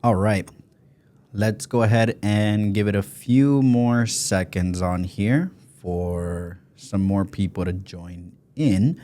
All right, let's go ahead and give it a few more seconds on here for some more people to join in.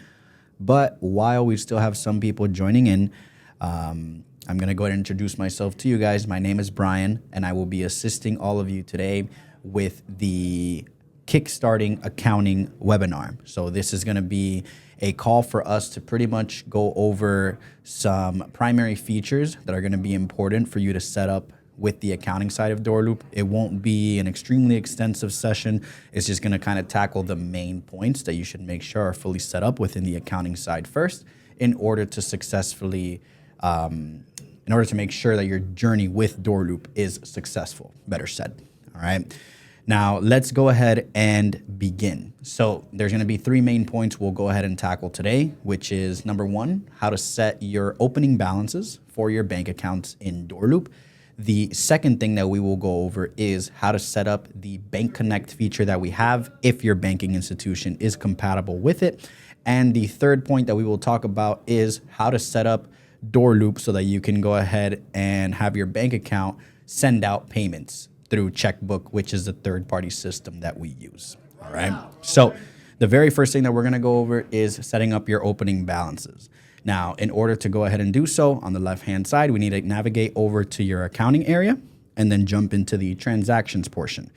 But while we still have some people joining in, I'm going to go ahead and introduce myself to you guys. My name is Brian, and I will be assisting all of you today with the Kickstarting Accounting webinar. So this is going to be a call for us to pretty much go over some primary features that are going to be important for you to set up with the accounting side of DoorLoop. It won't be an extremely extensive session. It's just going to kind of tackle the main points that you should make sure are fully set up within the accounting side first in order to successfully, in order to make sure that your journey with DoorLoop is successful, better said. All right. Now, let's go ahead and begin. So there's going to be three main points we'll go ahead and tackle today, which is number one, how to set your opening balances for your bank accounts in DoorLoop. The second thing that we will go over is how to set up the Bank Connect feature that we have if your banking institution is compatible with it. And the third point that we will talk about is how to set up DoorLoop so that you can go ahead and have your bank account send out payments through Checkbook, which is the third-party system that we use. All right. So the very first thing that we're going to go over is setting up your opening balances. Now, in order to go ahead and do so, on the left-hand side, we need to navigate over to your accounting area and then jump into the transactions portion.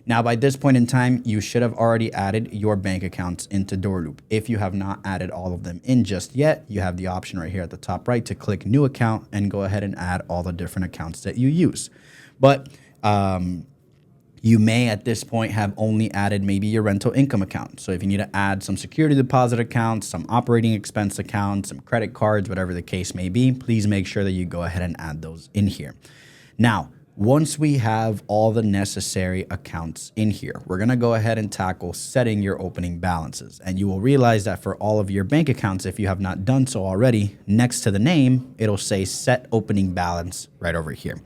Now, by this point in time, you should have already added your bank accounts into DoorLoop. If you have not added all of them in just yet, you have the option right here at the top right to click New Account and go ahead and add all the different accounts that you use. But you may at this point have only added maybe your rental income account. So if you need to add some security deposit accounts, some operating expense accounts, some credit cards, whatever the case may be, please make sure that you go ahead and add those in here. Now, once we have all the necessary accounts in here, we're going to go ahead and tackle setting your opening balances. And you will realize that for all of your bank accounts, if you have not done so already, next to the name, it'll say set opening balance right over here.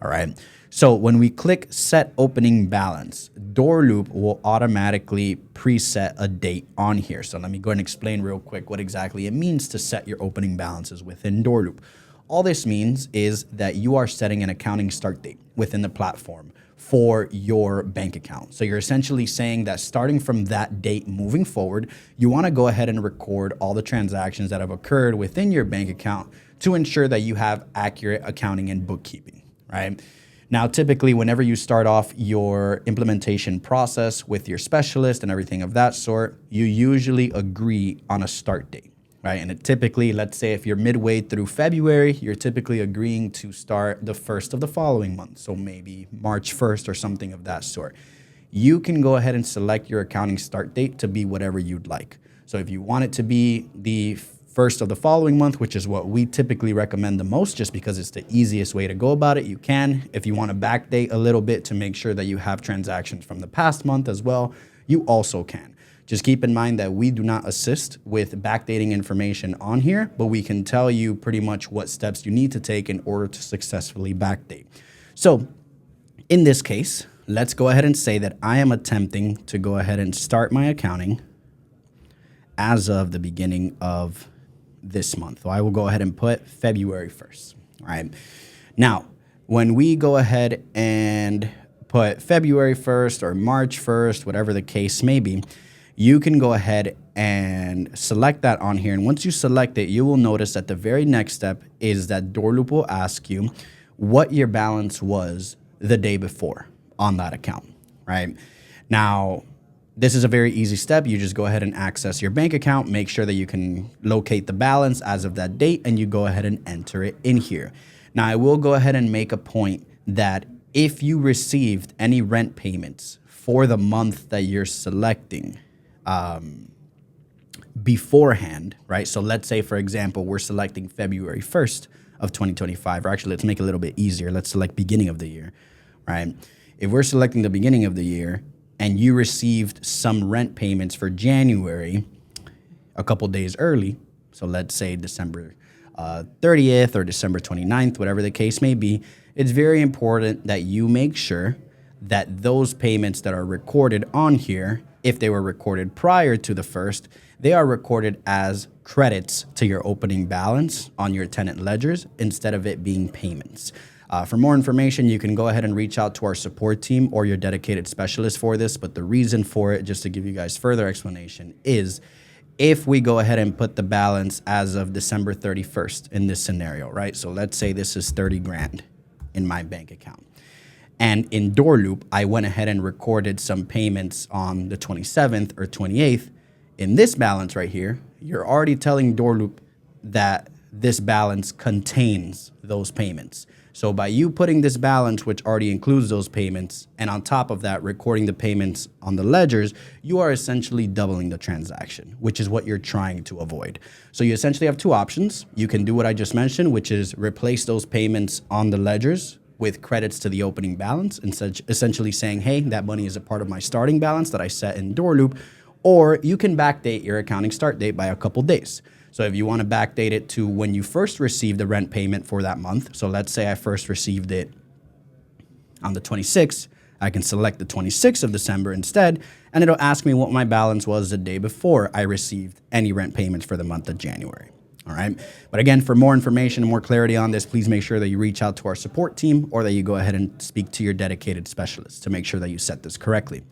All right. So when we click set opening balance, DoorLoop will automatically preset a date on here. So let me go ahead and explain real quick what exactly it means to set your opening balances within DoorLoop. All this means is that you are setting an accounting start date within the platform for your bank account. So you're essentially saying that starting from that date moving forward, you want to go ahead and record all the transactions that have occurred within your bank account to ensure that you have accurate accounting and bookkeeping, right? Now, typically, whenever you start off your implementation process with your specialist and everything of that sort, you usually agree on a start date, right? And it typically, let's say if you're midway through February, you're typically agreeing to start the first of the following month. So maybe March 1st or something of that sort. You can go ahead and select your accounting start date to be whatever you'd like. So if you want it to be the first of the following month, which is what we typically recommend the most, just because it's the easiest way to go about it, you can. If you want to backdate a little bit to make sure that you have transactions from the past month as well, you also can. Just keep in mind that we do not assist with backdating information on here, but we can tell you pretty much what steps you need to take in order to successfully backdate. So in this case, let's go ahead and say that I am attempting to go ahead and start my accounting as of the beginning of this month. So I will go ahead and put February 1st. All right. Now, when we go ahead and put February 1st or March 1st, whatever the case may be, you can go ahead and select that on here. And once you select it, you will notice that the very next step is that DoorLoop will ask you what your balance was the day before on that account, right? Now, this is a very easy step. You just go ahead and access your bank account, make sure that you can locate the balance as of that date, and you go ahead and enter it in here. Now, I will go ahead and make a point that if you received any rent payments for the month that you're selecting beforehand, right? So let's say, for example, we're selecting February 1st of 2025, or actually, let's make it a little bit easier. Let's select beginning of the year, right? If we're selecting the beginning of the year, and you received some rent payments for January a couple days early, so let's say December 30th or December 29th, whatever the case may be, it's very important that you make sure that those payments that are recorded on here, if they were recorded prior to the first, they are recorded as credits to your opening balance on your tenant ledgers instead of it being payments. For more information, you can go ahead and reach out to our support team or your dedicated specialist for this. But the reason for it, just to give you guys further explanation, is if we go ahead and put the balance as of December 31st in this scenario, right? So let's say this is 30 grand in my bank account. And in DoorLoop, I went ahead and recorded some payments on the 27th or 28th. In this balance right here, you're already telling DoorLoop that this balance contains those payments. So by you putting this balance, which already includes those payments, and on top of that, recording the payments on the ledgers, you are essentially doubling the transaction, which is what you're trying to avoid. So you essentially have two options. You can do what I just mentioned, which is replace those payments on the ledgers with credits to the opening balance, and essentially saying, hey, that money is a part of my starting balance that I set in DoorLoop, or you can backdate your accounting start date by a couple days. So if you want to backdate it to when you first received the rent payment for that month, so let's say I first received it on the 26th, I can select the 26th of December instead, and it'll ask me what my balance was the day before I received any rent payments for the month of January. All right. But again, for more information and more clarity on this, please make sure that you reach out to our support team or that you go ahead and speak to your dedicated specialist to make sure that you set this correctly.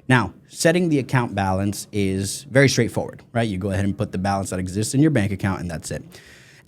Now, setting the account balance is very straightforward, right? You go ahead and put the balance that exists in your bank account, and that's it.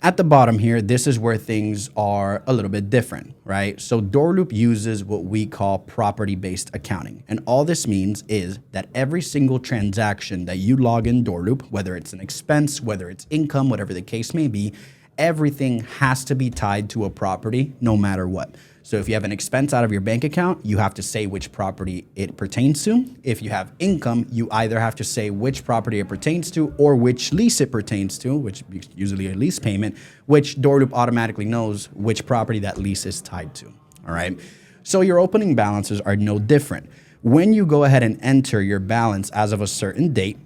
At the bottom here, this is where things are a little bit different, right? So DoorLoop uses what we call property-based accounting. And all this means is that every single transaction that you log in DoorLoop, whether it's an expense, whether it's income, whatever the case may be, everything has to be tied to a property no matter what. So if you have an expense out of your bank account, you have to say which property it pertains to. If you have income, you either have to say which property it pertains to or which lease it pertains to, which is usually a lease payment, which DoorLoop automatically knows which property that lease is tied to. All right. So your opening balances are no different. When you go ahead and enter your balance as of a certain date,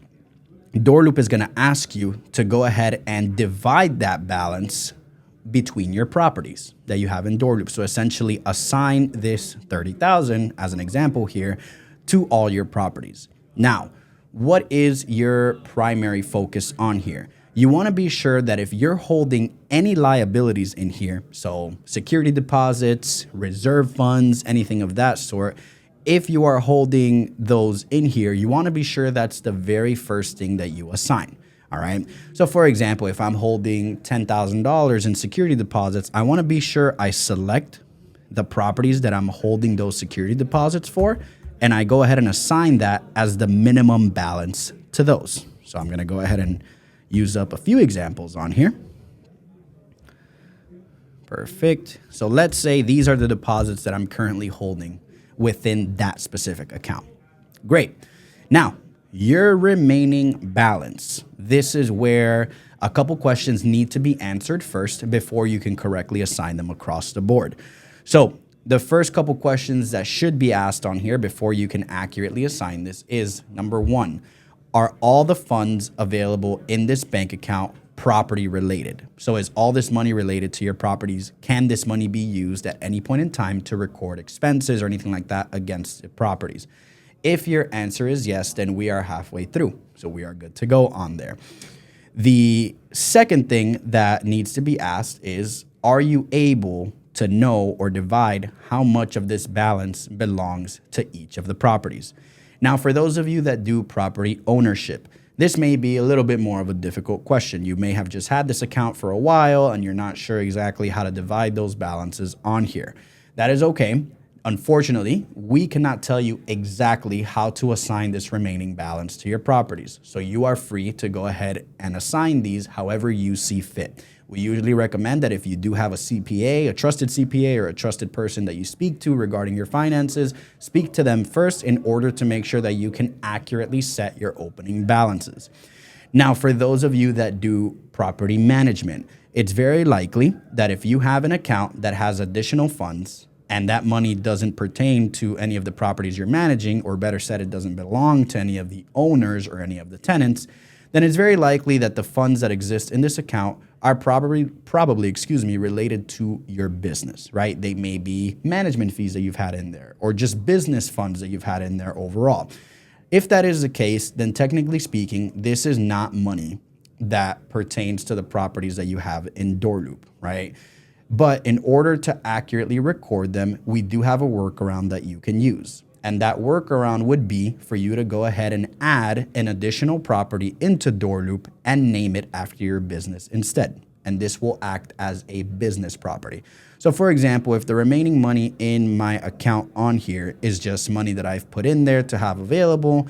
DoorLoop is going to ask you to go ahead and divide that balance between your properties that you have in DoorLoop. So essentially assign this 30,000 as an example here to all your properties. Now, what is your primary focus on here? You want to be sure that if you're holding any liabilities in here, so security deposits, reserve funds, anything of that sort, if you are holding those in here, you want to be sure that's the very first thing that you assign. All right. So for example, if I'm holding $10,000 in security deposits, I want to be sure I select the properties that I'm holding those security deposits for, and I go ahead and assign that as the minimum balance to those. So I'm going to go ahead and use up a few examples on here. Perfect. So let's say these are the deposits that I'm currently holding within that specific account. Great. Now, your remaining balance. This is where a couple questions need to be answered first before you can correctly assign them across the board. So the first couple questions that should be asked on here before you can accurately assign this is, number one, are all the funds available in this bank account property related? So is all this money related to your properties? Can this money be used at any point in time to record expenses or anything like that against the properties? If your answer is yes, then we are halfway through. So we are good to go on there. The second thing that needs to be asked is, are you able to know or divide how much of this balance belongs to each of the properties? Now, for those of you that do property ownership, this may be a little bit more of a difficult question. You may have just had this account for a while and you're not sure exactly how to divide those balances on here. That is okay. Unfortunately, we cannot tell you exactly how to assign this remaining balance to your properties. So you are free to go ahead and assign these however you see fit. We usually recommend that if you do have a CPA, a trusted CPA, or a trusted person that you speak to regarding your finances, speak to them first in order to make sure that you can accurately set your opening balances. Now, for those of you that do property management, it's very likely that if you have an account that has additional funds, and that money doesn't pertain to any of the properties you're managing, or better said, it doesn't belong to any of the owners or any of the tenants, then it's very likely that the funds that exist in this account are probably related to your business, right? They may be management fees that you've had in there, or just business funds that you've had in there overall. If that is the case, then technically speaking, this is not money that pertains to the properties that you have in DoorLoop, right? But in order to accurately record them, we do have a workaround that you can use. And that workaround would be for you to go ahead and add an additional property into DoorLoop and name it after your business instead. And this will act as a business property. So for example, if the remaining money in my account on here is just money that I've put in there to have available,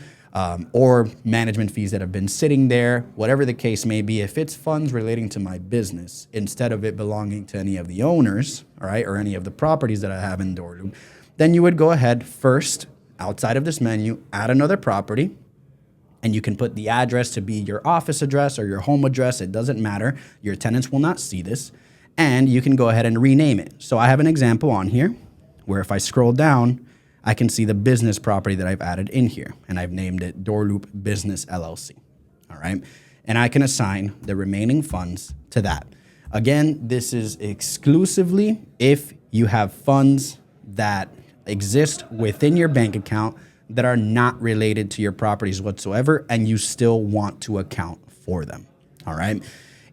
or management fees that have been sitting there, whatever the case may be, if it's funds relating to my business, instead of it belonging to any of the owners, all right, or any of the properties that I have in DoorLoop, then you would go ahead first, outside of this menu, add another property, and you can put the address to be your office address or your home address. It doesn't matter. Your tenants will not see this. And you can go ahead and rename it. So I have an example on here where if I scroll down, I can see the business property that I've added in here. And I've named it DoorLoop Business LLC. All right. And I can assign the remaining funds to that. Again, this is exclusively if you have funds that exist within your bank account that are not related to your properties whatsoever, and you still want to account for them. All right.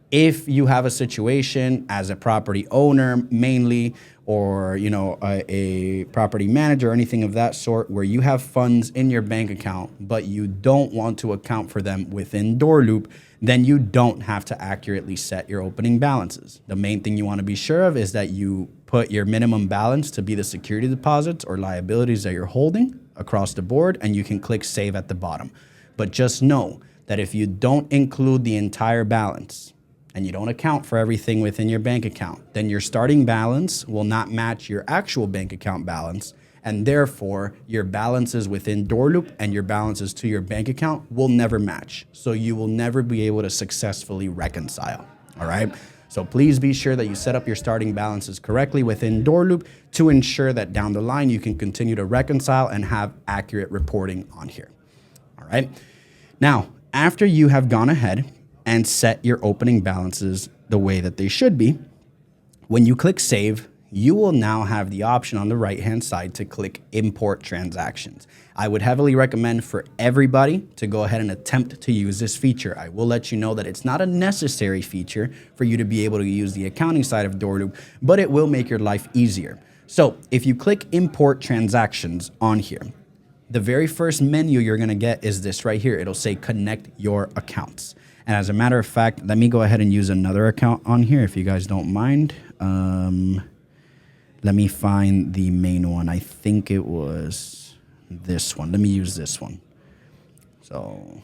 If you have a situation as a property owner mainly, or a property manager or anything of that sort, where you have funds in your bank account but you don't want to account for them within DoorLoop, then you don't have to accurately set your opening balances. The main thing you want to be sure of is that you put your minimum balance to be the security deposits or liabilities that you're holding across the board, and you can click save at the bottom. But just know that if you don't include the entire balance and you don't account for everything within your bank account, then your starting balance will not match your actual bank account balance, and therefore your balances within DoorLoop and your balances to your bank account will never match. So you will never be able to successfully reconcile. All right. So please be sure that you set up your starting balances correctly within DoorLoop to ensure that down the line you can continue to reconcile and have accurate reporting on here. All right. Now, after you have gone ahead and set your opening balances the way that they should be, when you click save, you will now have the option on the right-hand side to click import transactions. I would heavily recommend for everybody to go ahead and attempt to use this feature. I will let you know that it's not a necessary feature for you to be able to use the accounting side of DoorLoop, but it will make your life easier. So if you click import transactions on here, the very first menu you're gonna get is this right here. It'll say connect your accounts. And as a matter of fact, let me go ahead and use another account on here if you guys don't mind. Let me find the main one. I think it was this one. Let me use this one. So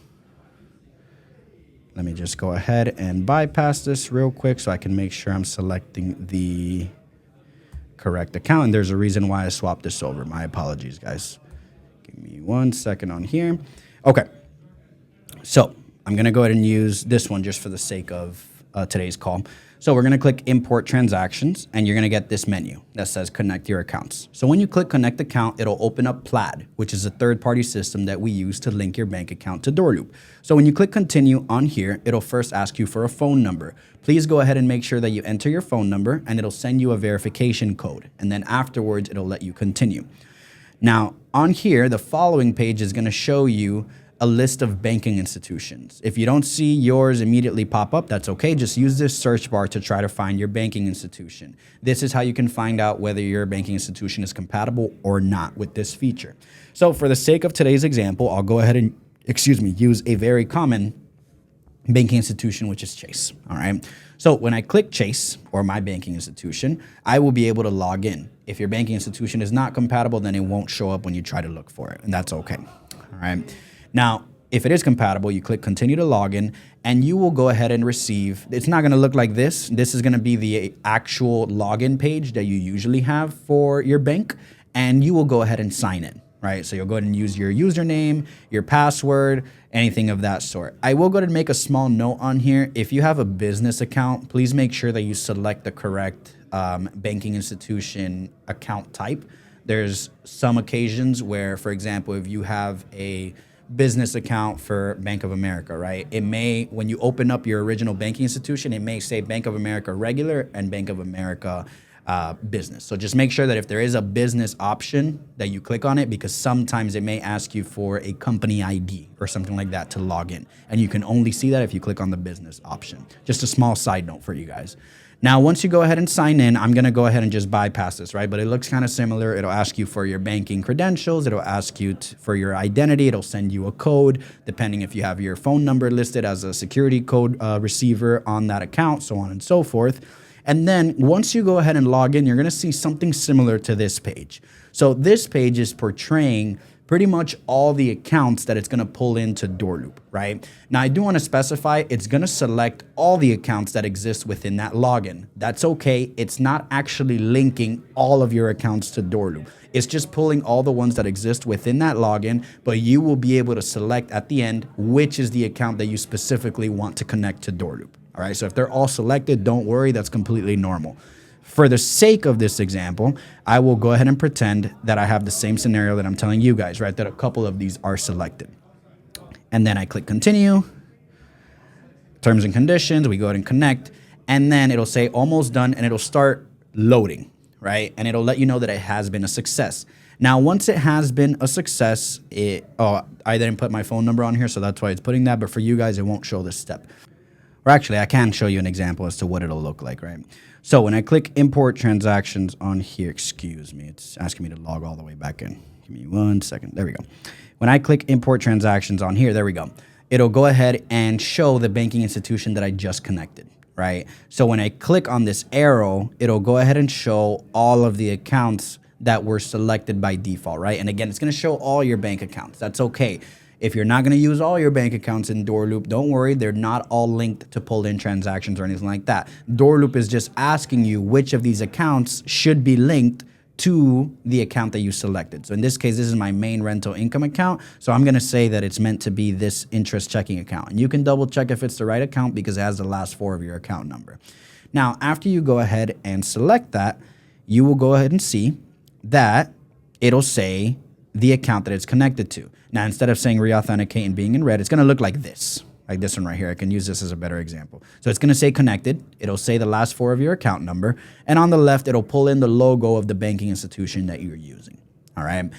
let me just go ahead and bypass this real quick so I can make sure I'm selecting the correct account. And there's a reason why I swapped this over. My apologies, guys. Give me 1 second on here. Okay. So I'm going to go ahead and use this one just for the sake of today's call. So we're going to click import transactions, and you're going to get this menu that says connect your accounts. So when you click connect account, it'll open up Plaid, which is a third-party system that we use to link your bank account to DoorLoop. So when you click continue on here, it'll first ask you for a phone number. Please go ahead and make sure that you enter your phone number, and it'll send you a verification code. And then afterwards, it'll let you continue. Now on here, the following page is going to show you a list of banking institutions. If you don't see yours immediately pop up, that's okay. Just use this search bar to try to find your banking institution. This is how you can find out whether your banking institution is compatible or not with this feature. So for the sake of today's example, I'll go ahead and, use a very common banking institution, which is Chase. All right. So when I click Chase or my banking institution, I will be able to log in. If your banking institution is not compatible, then it won't show up when you try to look for it. And that's okay. All right. Now, if it is compatible, you click continue to login, and you will go ahead and receive, it's not going to look like this. This is going to be the actual login page that you usually have for your bank, and you will go ahead and sign in, right? So you'll go ahead and use your username, your password, anything of that sort. I will go ahead and make a small note on here. If you have a business account, please make sure that you select the correct banking institution account type. There's some occasions where, for example, if you have a business account for Bank of America, right? It may, when you open up your original banking institution, it may say Bank of America regular and Bank of America business. So just make sure that if there is a business option that you click on it, because sometimes it may ask you for a company ID or something like that to log in. And you can only see that if you click on the business option. Just a small side note for you guys. Now, once you go ahead and sign in, I'm going to go ahead and just bypass this, right? But it looks kind of similar. It'll ask you for your banking credentials. It'll ask you for your identity. It'll send you a code, depending if you have your phone number listed as a security code receiver on that account, so on and so forth. And then once you go ahead and log in, you're going to see something similar to this page. So this page is portraying pretty much all the accounts that it's going to pull into DoorLoop, right? Now, I do want to specify it's going to select all the accounts that exist within that login. That's okay. It's not actually linking all of your accounts to DoorLoop. It's just pulling all the ones that exist within that login, but you will be able to select at the end which is the account that you specifically want to connect to DoorLoop. All right, so if they're all selected, don't worry, that's completely normal. For the sake of this example, I will go ahead and pretend that I have the same scenario that I'm telling you guys, right? That a couple of these are selected. And then I click continue, terms and conditions, we go ahead and connect, and then it'll say almost done, and it'll start loading, right? And it'll let you know that it has been a success. Now, once it has been a success, I didn't put my phone number on here, so that's why it's putting that, but for you guys, it won't show this step. Or actually, I can show you an example as to what it'll look like, right? So when I click import transactions on here, excuse me, it's asking me to log all the way back in. Give me 1 second. There we go. When I click import transactions on here, there we go. It'll go ahead and show the banking institution that I just connected, right? So when I click on this arrow, it'll go ahead and show all of the accounts that were selected by default, right? And again, it's going to show all your bank accounts. That's okay. If you're not going to use all your bank accounts in DoorLoop, don't worry. They're not all linked to pull in transactions or anything like that. DoorLoop is just asking you which of these accounts should be linked to the account that you selected. So in this case, this is my main rental income account. So I'm going to say that it's meant to be this interest checking account. And you can double check if it's the right account because it has the last 4 of your account number. Now, after you go ahead and select that, you will go ahead and see that it'll say the account that it's connected to. Now, instead of saying reauthenticate and being in red, it's going to look like this one right here. I can use this as a better example. So it's going to say connected. It'll say the last 4 of your account number. And on the left, it'll pull in the logo of the banking institution that you're using. All right.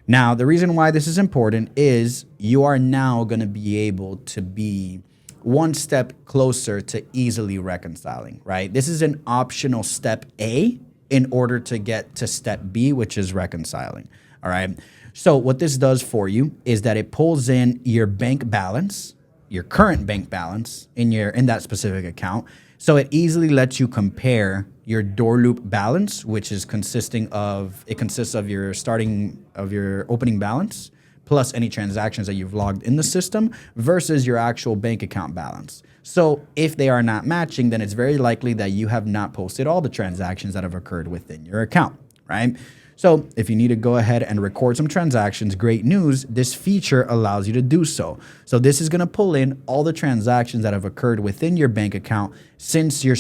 Now, the reason why this is important is you are now going to be able to be one step closer to easily reconciling, right? This is an optional step A in order to get to step B, which is reconciling. All right. So what this does for you is that it pulls in your bank balance, your current bank balance in that specific account. So it easily lets you compare your DoorLoop balance, which is consists of your opening balance plus any transactions that you've logged in the system versus your actual bank account balance. So if they are not matching, then it's very likely that you have not posted all the transactions that have occurred within your account, right? So if you need to go ahead and record some transactions, great news, this feature allows you to do so. So this is going to pull in all the transactions that have occurred within your bank account since your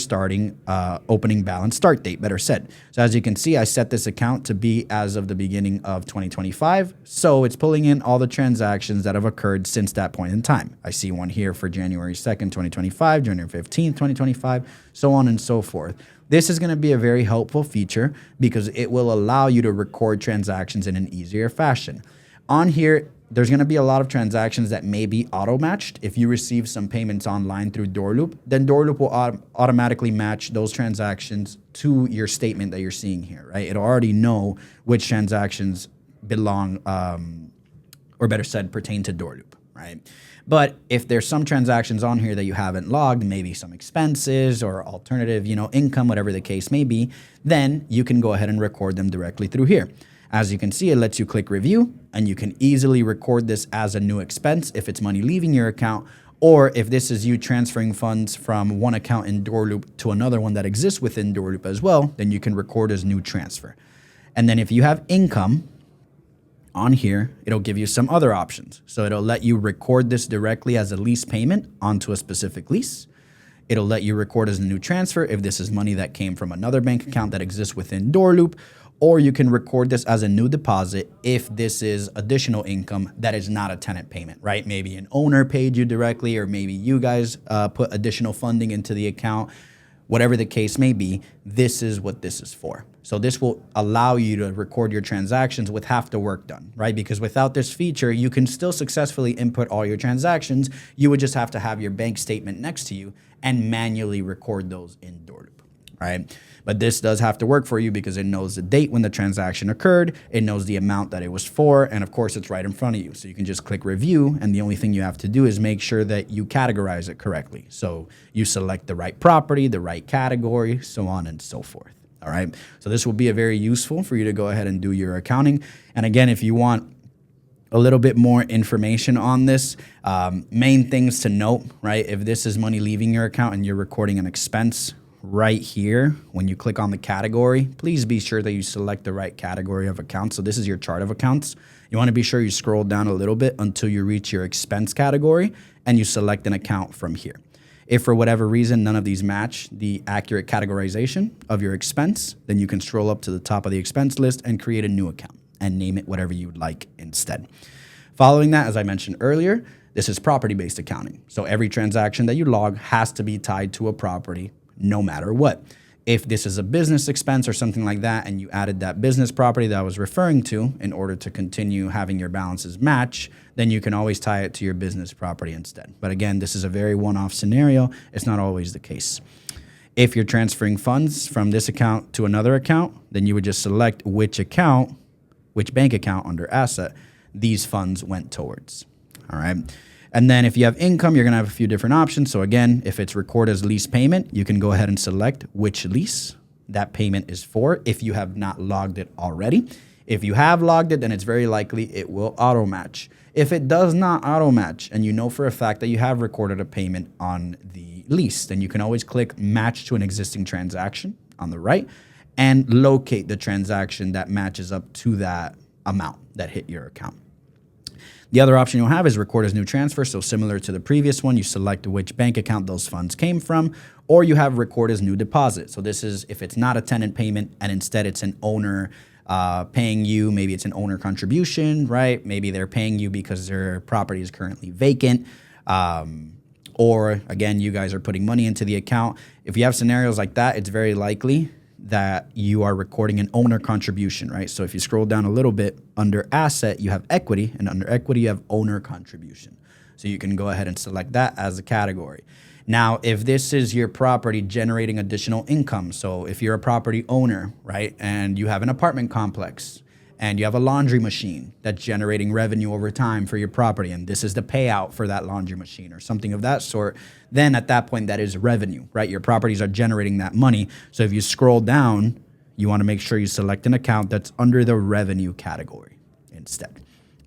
opening balance start date, better said. So as you can see, I set this account to be as of the beginning of 2025. So it's pulling in all the transactions that have occurred since that point in time. I see one here for January 2nd, 2025, January 15th, 2025, so on and so forth. This is going to be a very helpful feature because it will allow you to record transactions in an easier fashion. On here, there's going to be a lot of transactions that may be auto-matched. If you receive some payments online through DoorLoop, then DoorLoop will automatically match those transactions to your statement that you're seeing here, right? It'll already know which transactions belong, or better said, pertain to DoorLoop, right? But if there's some transactions on here that you haven't logged, maybe some expenses or alternative, income, whatever the case may be, then you can go ahead and record them directly through here. As you can see, it lets you click review, and you can easily record this as a new expense if it's money leaving your account, or if this is you transferring funds from one account in DoorLoop to another one that exists within DoorLoop as well, then you can record as new transfer. And then if you have income on here, it'll give you some other options. So it'll let you record this directly as a lease payment onto a specific lease. It'll let you record as a new transfer if this is money that came from another bank account that exists within DoorLoop, or you can record this as a new deposit if this is additional income that is not a tenant payment, right? Maybe an owner paid you directly, or maybe you guys put additional funding into the account. whatever the case may be, this is what this is for. So this will allow you to record your transactions with half the work done, right? Because without this feature, you can still successfully input all your transactions. You would just have to have your bank statement next to you and manually record those in DoorLoop, right? But this does have to work for you because it knows the date when the transaction occurred, it knows the amount that it was for, and of course it's right in front of you. So you can just click review, and the only thing you have to do is make sure that you categorize it correctly. So you select the right property, the right category, so on and so forth. All right. So this will be a very useful for you to go ahead and do your accounting. And again, if you want a little bit more information on this, main things to note, right? If this is money leaving your account and you're recording an expense, right here, when you click on the category, please be sure that you select the right category of accounts. So this is your chart of accounts. You want to be sure you scroll down a little bit until you reach your expense category and you select an account from here. If for whatever reason none of these match the accurate categorization of your expense, then you can scroll up to the top of the expense list and create a new account and name it whatever you'd like instead. Following that, as I mentioned earlier, this is property-based accounting. So every transaction that you log has to be tied to a property no matter what. If this is a business expense or something like that, and you added that business property that I was referring to in order to continue having your balances match, then you can always tie it to your business property instead. But again, this is a very one-off scenario. It's not always the case. If you're transferring funds from this account to another account, then you would just select which bank account under asset these funds went towards. All right. And then if you have income, you're going to have a few different options. So again, if it's record as lease payment, you can go ahead and select which lease that payment is for if you have not logged it already. If you have logged it, then it's very likely it will auto match. If it does not auto match and you know for a fact that you have recorded a payment on the lease, then you can always click match to an existing transaction on the right and locate the transaction that matches up to that amount that hit your account. The other option you'll have is record as new transfer. So similar to the previous one, you select which bank account those funds came from, or you have record as new deposit. So this is if it's not a tenant payment and instead it's an owner paying you. Maybe it's an owner contribution, right? Maybe they're paying you because their property is currently vacant. Or again, you guys are putting money into the account. If you have scenarios like that, it's very likely that you are recording an owner contribution, right? So if you scroll down a little bit under asset, you have equity, and under equity, you have owner contribution. So you can go ahead and select that as a category. Now, if this is your property generating additional income, so if you're a property owner, right, and you have an apartment complex and you have a laundry machine that's generating revenue over time for your property, and this is the payout for that laundry machine or something of that sort, then at that point, that is revenue, right? Your properties are generating that money. So if you scroll down, you want to make sure you select an account that's under the revenue category instead,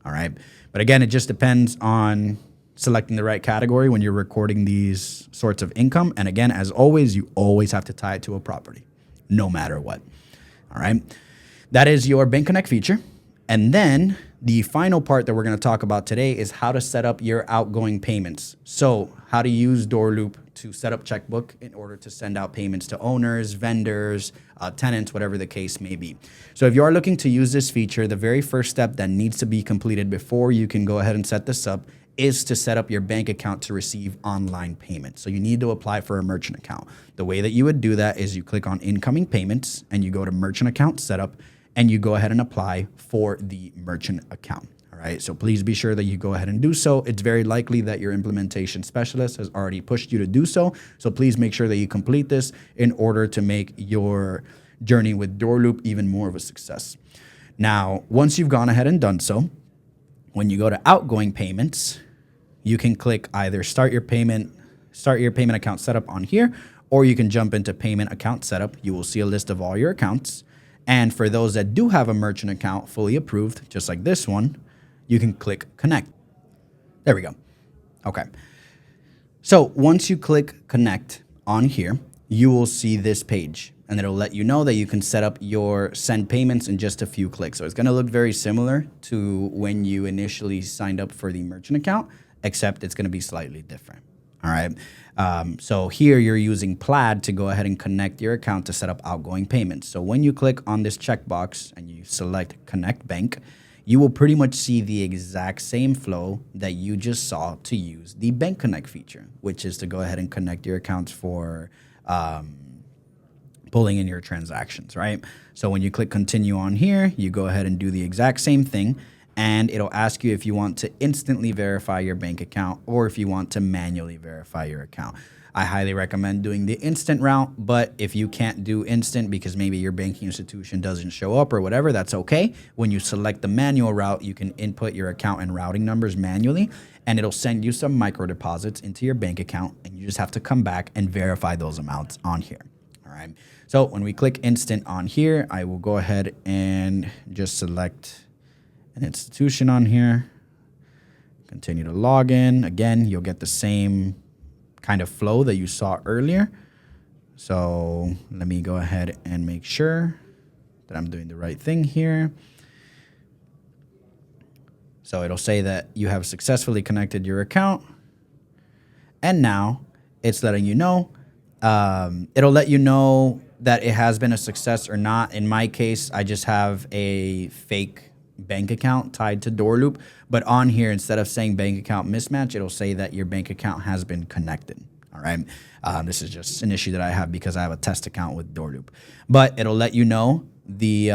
all right? But again, it just depends on selecting the right category when you're recording these sorts of income. And again, as always, you always have to tie it to a property, no matter what, all right? That is your Bank Connect feature. And then the final part that we're going to talk about today is how to set up your outgoing payments. So how to use DoorLoop to set up Checkbook in order to send out payments to owners, vendors, tenants, whatever the case may be. So if you are looking to use this feature, the very first step that needs to be completed before you can go ahead and set this up is to set up your bank account to receive online payments. So you need to apply for a merchant account. The way that you would do that is you click on incoming payments and you go to merchant account setup and you go ahead and apply for the merchant account. All right, so please be sure that you go ahead and do so. It's very likely that your implementation specialist has already pushed you to do so. So please make sure that you complete this in order to make your journey with DoorLoop even more of a success. Now, once you've gone ahead and done so, when you go to outgoing payments, you can click either start your payment account setup on here, or you can jump into payment account setup. You will see a list of all your accounts. And for those that do have a merchant account fully approved, just like this one, you can click connect. There we go. Okay. So once you click connect on here, you will see this page and it'll let you know that you can set up your send payments in just a few clicks. So it's going to look very similar to when you initially signed up for the merchant account, except it's going to be slightly different. All right. So here you're using Plaid to go ahead and connect your account to set up outgoing payments. So when you click on this checkbox and you select Connect Bank, you will pretty much see the exact same flow that you just saw to use the Bank Connect feature, which is to go ahead and connect your accounts for pulling in your transactions, right? So when you click continue on here, you go ahead and do the exact same thing, and it'll ask you if you want to instantly verify your bank account or if you want to manually verify your account. I highly recommend doing the instant route, but if you can't do instant because maybe your banking institution doesn't show up or whatever, that's okay. When you select the manual route, you can input your account and routing numbers manually, and it'll send you some micro deposits into your bank account, and you just have to come back and verify those amounts on here. All right. So when we click instant on here, I will go ahead and just select an institution on here. Continue to log in. Again, you'll get the same kind of flow that you saw earlier. So let me go ahead and make sure that I'm doing the right thing here. So it'll say that you have successfully connected your account. And now it's letting you know. It'll let you know that it has been a success or not. In my case, I just have a fake bank account tied to DoorLoop. But on here, instead of saying bank account mismatch, it'll say that your bank account has been connected. All right. This is just an issue that I have because I have a test account with DoorLoop. But it'll let you know the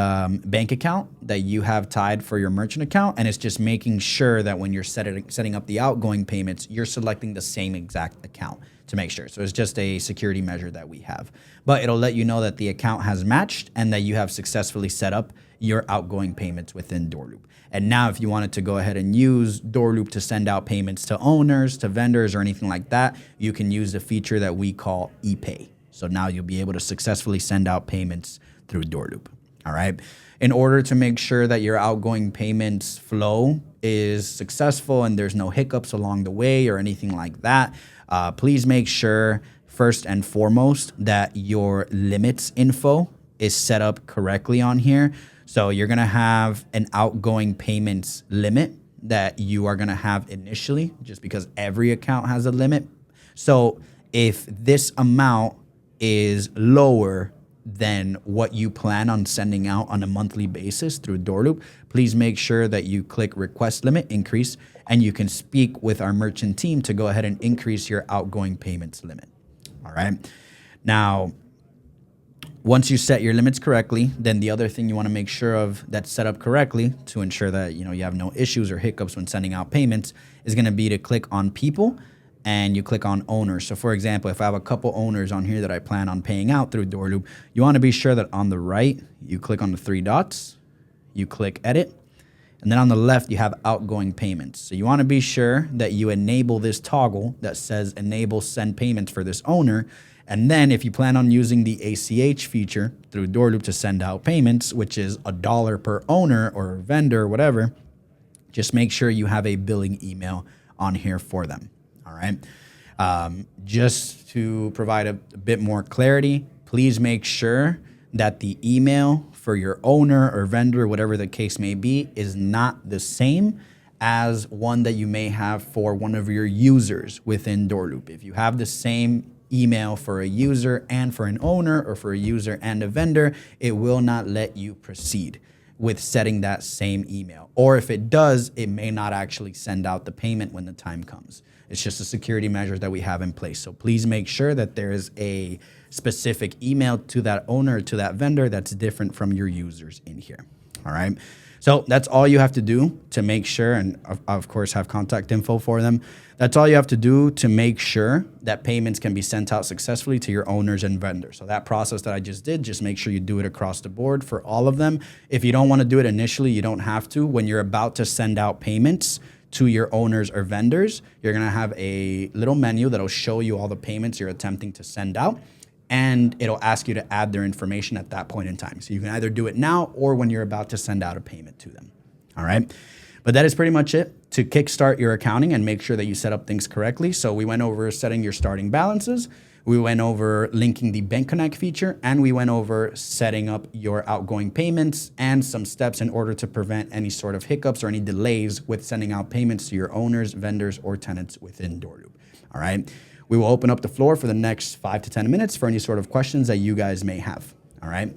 bank account that you have tied for your merchant account. And it's just making sure that when you're setting up the outgoing payments, you're selecting the same exact account to make sure. So it's just a security measure that we have. But it'll let you know that the account has matched and that you have successfully set up your outgoing payments within DoorLoop. And now if you wanted to go ahead and use DoorLoop to send out payments to owners, to vendors, or anything like that, you can use the feature that we call ePay. So now you'll be able to successfully send out payments through DoorLoop. All right. In order to make sure that your outgoing payments flow is successful and there's no hiccups along the way or anything like that, please make sure first and foremost that your limits info is set up correctly on here. So you're going to have an outgoing payments limit that you are going to have initially, just because every account has a limit. So if this amount is lower than what you plan on sending out on a monthly basis through DoorLoop, please make sure that you click request limit increase, and you can speak with our merchant team to go ahead and increase your outgoing payments limit. All right. Now, once you set your limits correctly, then the other thing you want to make sure of that's set up correctly to ensure that you have no issues or hiccups when sending out payments is going to be to click on people and you click on owners. So for example, if I have a couple owners on here that I plan on paying out through DoorLoop, you want to be sure that on the right, you click on the three dots, you click edit, and then on the left, you have outgoing payments. So you want to be sure that you enable this toggle that says enable send payments for this owner. And then if you plan on using the ACH feature through DoorLoop to send out payments, which is $1 per owner or vendor, whatever, just make sure you have a billing email on here for them. All right. Just to provide a bit more clarity, please make sure that the email for your owner or vendor, whatever the case may be, is not the same as one that you may have for one of your users within DoorLoop. If you have the same email for a user and for an owner, or for a user and a vendor, it will not let you proceed with setting that same email. Or if it does, it may not actually send out the payment when the time comes. It's just a security measure that we have in place. So please make sure that there is a specific email to that owner, to that vendor, that's different from your users in here. All right. So that's all you have to do to make sure, and of course have contact info for them. That's all you have to do to make sure that payments can be sent out successfully to your owners and vendors. So that process that I just did, just make sure you do it across the board for all of them. If you don't want to do it initially, you don't have to. When you're about to send out payments to your owners or vendors, you're going to have a little menu that'll show you all the payments you're attempting to send out. And it'll ask you to add their information at that point in time. So you can either do it now or when you're about to send out a payment to them. All right. But that is pretty much it to kickstart your accounting and make sure that you set up things correctly. So we went over setting your starting balances. We went over linking the Bank Connect feature, and we went over setting up your outgoing payments and some steps in order to prevent any sort of hiccups or any delays with sending out payments to your owners, vendors, or tenants within DoorLoop. All right. We will open up the floor for the next 5 to 10 minutes for any sort of questions that you guys may have. All right.